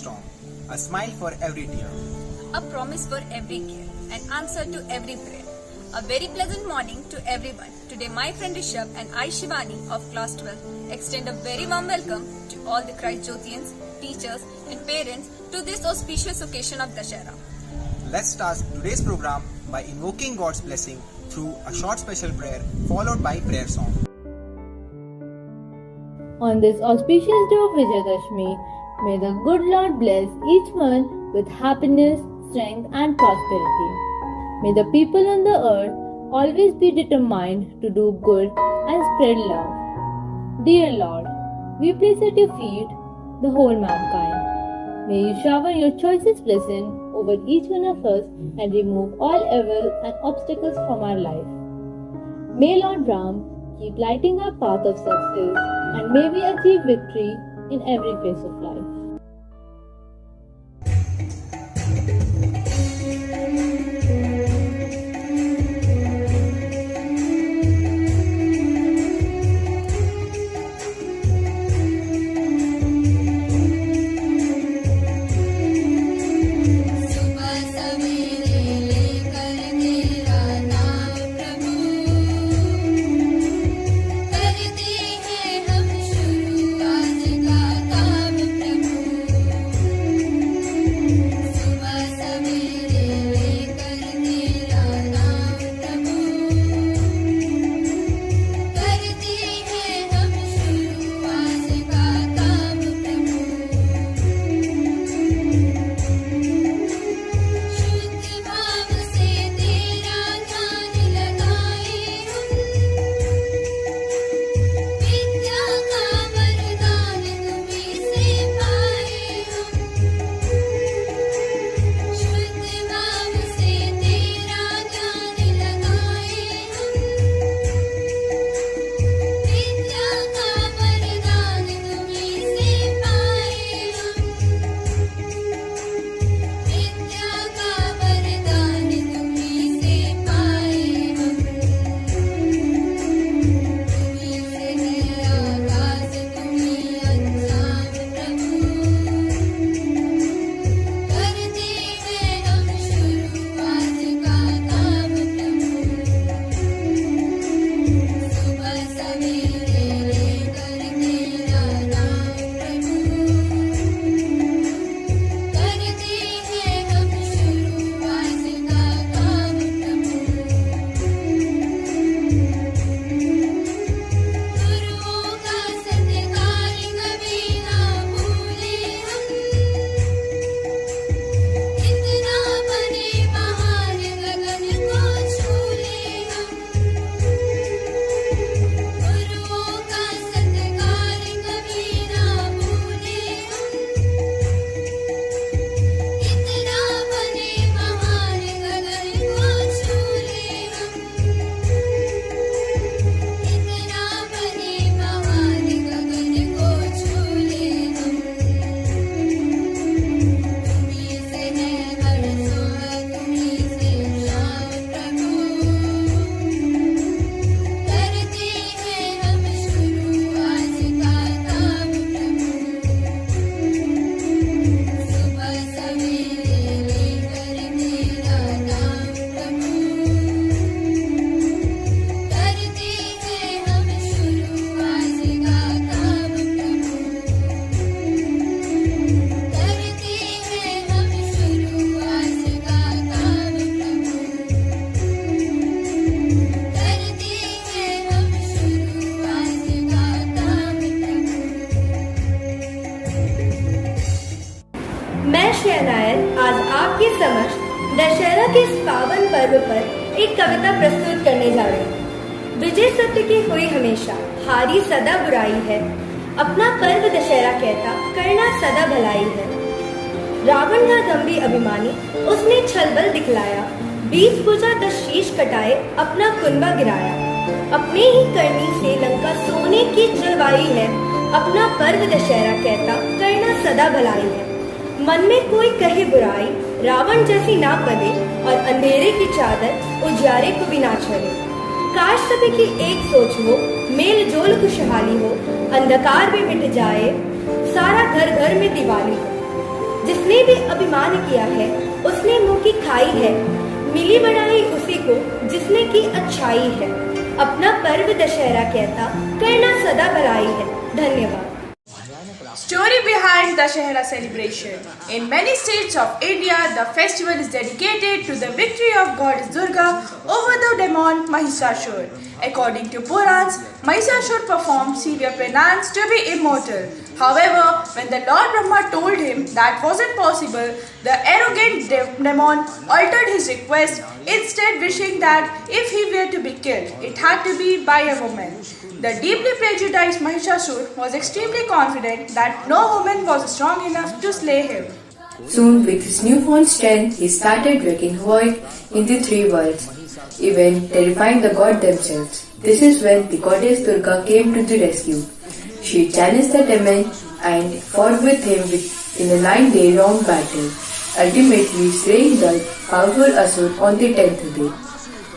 storm, a smile for every tear, a promise for every care, an answer to every prayer. A very pleasant morning to everyone. Today my friend Rishabh and I Shivani of class 12 extend a very warm welcome to all the Christ Jyotians, teachers and parents to this auspicious occasion of Dussehra. Let's start today's program by invoking God's blessing through a short special prayer followed by prayer song. On this auspicious day of Vijayadashmi, may the good Lord bless each one with happiness, strength and prosperity. May the people on the earth always be determined to do good and spread love. Dear Lord, we place at your feet the whole mankind. May you shower your choicest blessing over each one of us and remove all evil and obstacles from our life. May Lord Ram keep lighting our path of success and may we achieve victory in every phase of life. मैं शहनायत आज आपके समक्ष दशहरा के इस पावन पर्व पर एक कविता प्रस्तुत करने जा रही हूँ। विजय सत्य की हुई हमेशा, हारी सदा बुराई है। अपना पर्व दशहरा कहता, करना सदा भलाई है। रावण था दम्भी अभिमानी, उसने छलबल दिखलाया। 20 भुजा 10 शीश कटाए, अपना कुनबा गिराया। अपने ही करनी से लंका सोने की जलवाई है। अपना पर्व दशहरा कहता, करना सदा भलाई है। मन में कोई कहे बुराई, रावण जैसी ना पले, और अंधेरे की चादर उजियारे को भी ना छले। काश सभी की एक सोच हो, मेल जोल खुशहाली हो, अंधकार भी मिट जाए, सारा घर घर में दिवाली हो। जिसने भी अभिमान किया है उसने मुंह की खाई है। मिली बढ़ाई उसी को जिसने की अच्छाई है। अपना पर्व दशहरा कहता करना सदा भलाई है। धन्यवाद। Story behind Dashehra celebration. In many states of India, the festival is dedicated to the victory of goddess Durga over the demon Mahishasur. According to Purans, Mahishasur performed severe penance to be immortal. However, when the Lord Brahma told him that wasn't possible, the arrogant demon altered his request, instead wishing that if he were to be killed, it had to be by a woman. The deeply prejudiced Mahishasur was extremely confident that no woman was strong enough to slay him. Soon, with his newfound strength, he started wreaking havoc in the three worlds, even terrifying the gods themselves. This is when the goddess Durga came to the rescue. She challenged the demon and fought with him in a 9-day long battle, ultimately slaying the powerful Asur on the 10th day.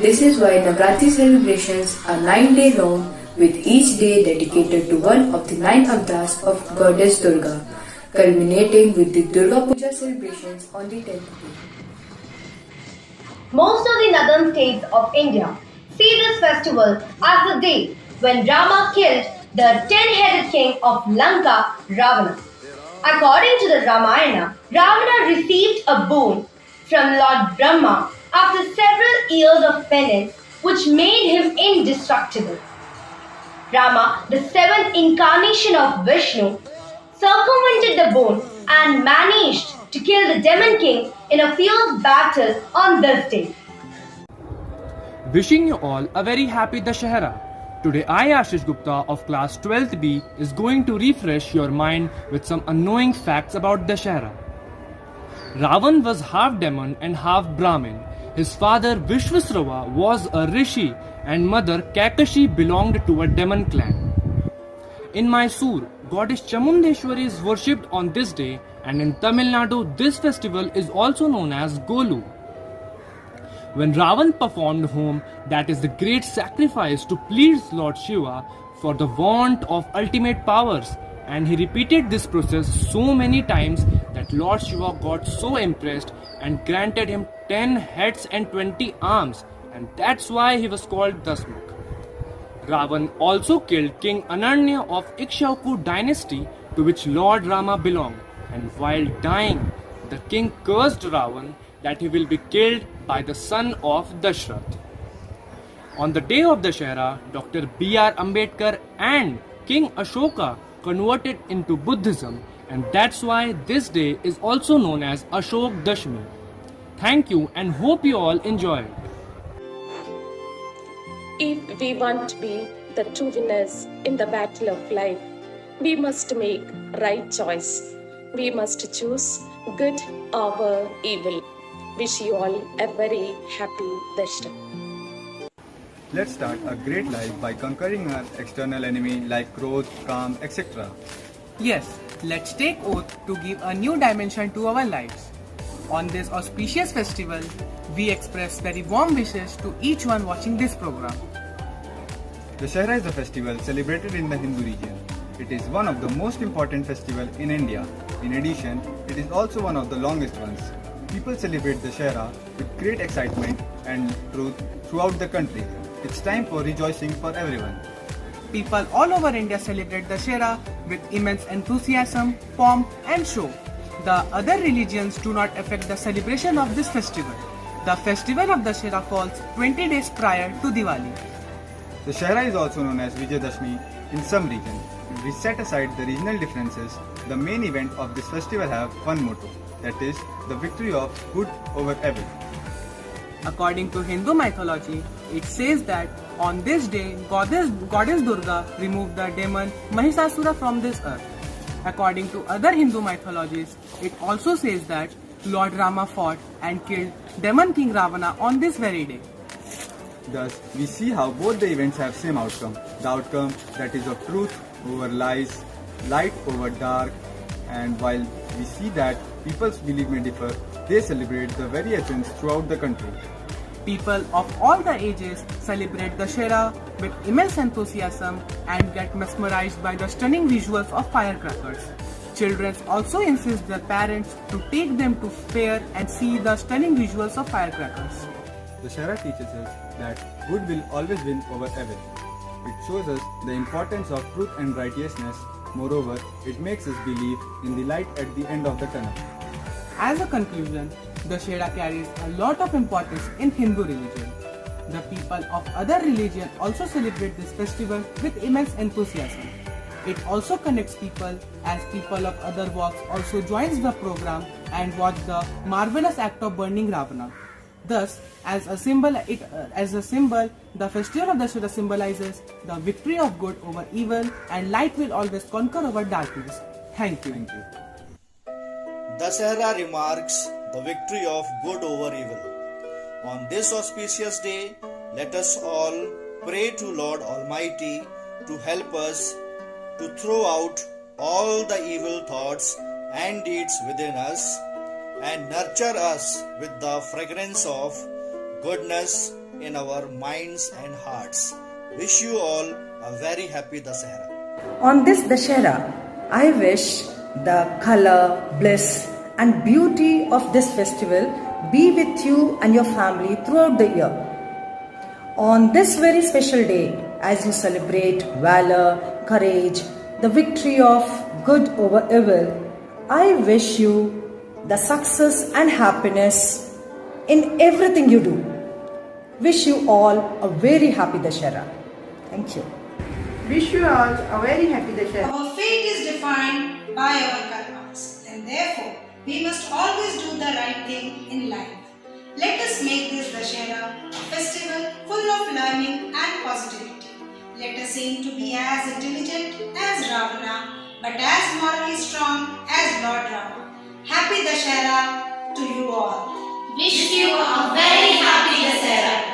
This is why Navratri celebrations are 9 days long, with each day dedicated to one of the 9 avatars of goddess Durga, culminating with the Durga Puja celebrations on the 10th day. Most of the northern states of India see this festival as the day when Rama killed the 10-headed king of Lanka, Ravana. According to the Ramayana, Ravana received a boon from Lord Brahma after several years of penance, which made him indestructible. Rama, the seventh incarnation of Vishnu, circumvented the boon and managed to kill the demon king in a fierce battle on this day. Wishing you all a very happy Dashehra. Today I, Ashish Gupta of class 12th B, is going to refresh your mind with some annoying facts about Dashehra. Ravan was half demon and half Brahmin. His father Vishwasrava was a rishi and mother Kakashi belonged to a demon clan. In Mysore, goddess Chamundeshwari is worshipped on this day, and in Tamil Nadu this festival is also known as Golu. When Ravan performed Hom, that is the great sacrifice to please Lord Shiva for the want of ultimate powers, and he repeated this process so many times that Lord Shiva got so impressed and granted him 10 heads and 20 arms, and that's why he was called Dasmukh. Ravan also killed King Ananya of Ikshvaku dynasty, to which Lord Rama belonged, and while dying, the king cursed Ravan that he will be killed by the son of Dashrath. On the day of Dashehra, Dr. B.R. Ambedkar and King Ashoka converted into Buddhism, and that's why this day is also known as Ashok Dashmi. Thank you and hope you all enjoy it. If we want to be the true winners in the battle of life, we must make right choice. We must choose good over evil. Wish you all a very happy Dashera. Let's start a great life by conquering our external enemy like growth, calm, etc. Yes, let's take oath to give a new dimension to our lives. On this auspicious festival, we express very warm wishes to each one watching this program. Dashehra is a festival celebrated in the Hindu region. It is one of the most important festivals in India. In addition, it is also one of the longest ones. People celebrate Dashehra with great excitement and truth throughout the country. It's time for rejoicing for everyone. People all over India celebrate Dashehra with immense enthusiasm, pomp and show. The other religions do not affect the celebration of this festival. The festival of Dashehra falls 20 days prior to Diwali. Dashehra is also known as Vijayadashmi in some regions. If we set aside the regional differences, the main event of this festival have one motto, that is, the victory of good over evil. According to Hindu mythology, it says that on this day, goddess Durga removed the demon Mahishasura from this earth. According to other Hindu mythologies, it also says that Lord Rama fought and killed demon king Ravana on this very day. Thus, we see how both the events have same outcome. The outcome that is of truth over lies, light over dark, and while we see that people's belief may differ, they celebrate the very essence throughout the country. People of all the ages celebrate Dashehra with immense enthusiasm and get mesmerized by the stunning visuals of firecrackers. Children also insist their parents to take them to fair and see the stunning visuals of firecrackers. Dussehra teaches us that good will always win over evil. It shows us the importance of truth and righteousness. Moreover, it makes us believe in the light at the end of the tunnel. As a conclusion, Dussehra carries a lot of importance in Hindu religion. The people of other religion also celebrate this festival with immense enthusiasm. It also connects people as people of other walks also joins the program and watch the marvelous act of burning Ravana. Thus, as a symbol, the festival of Dussehra symbolizes the victory of good over evil, and light will always conquer over darkness. Thank you. Dussehra remarks the victory of good over evil. On this auspicious day, let us all pray to Lord Almighty to help us to throw out all the evil thoughts and deeds within us and nurture us with the fragrance of goodness in our minds and hearts. Wish you all a very happy Dussehra. On this Dussehra, I wish the color, bliss and beauty of this festival be with you and your family throughout the year. On this very special day, as you celebrate valor, courage, the victory of good over evil, I wish you the success and happiness in everything you do. Wish you all a very happy Dussehra. Thank you. Wish you all a very happy Dussehra. Our fate is defined by our karmas, and therefore we must always do the right thing in life. Let us make this Dussehra a festival full of learning and positivity. Let us aim to be as intelligent as Ravana, but as morally strong as Lord Rama. Happy Dussehra to you all. Wish you a very happy Dussehra.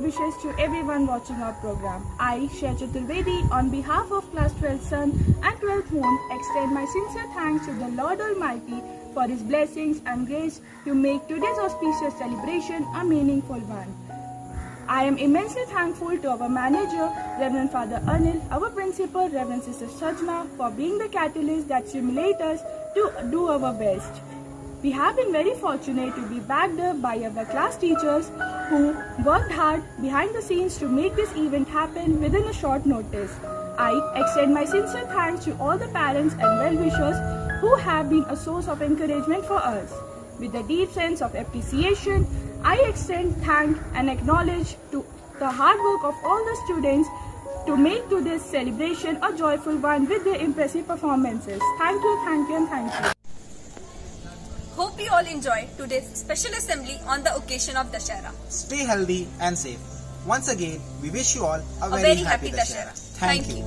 Wishes to everyone watching our program. I, Shreya Chaturvedi, on behalf of Class 12 Sun and 12th Moon, extend my sincere thanks to the Lord Almighty for His blessings and grace to make today's auspicious celebration a meaningful one. I am immensely thankful to our manager, Reverend Father Anil, our principal, Reverend Sister Sajna, for being the catalyst that stimulates us to do our best. We have been very fortunate to be backed up by our class teachers who worked hard behind the scenes to make this event happen within a short notice. I extend my sincere thanks to all the parents and well-wishers who have been a source of encouragement for us. With a deep sense of appreciation, I extend thanks and acknowledge to the hard work of all the students to make today's celebration a joyful one with their impressive performances. Thank you, thank you, and thank you. Hope you all enjoyed today's special assembly on the occasion of Dussehra. Stay healthy and safe. Once again, we wish you all a Very happy Dussehra. Thank you.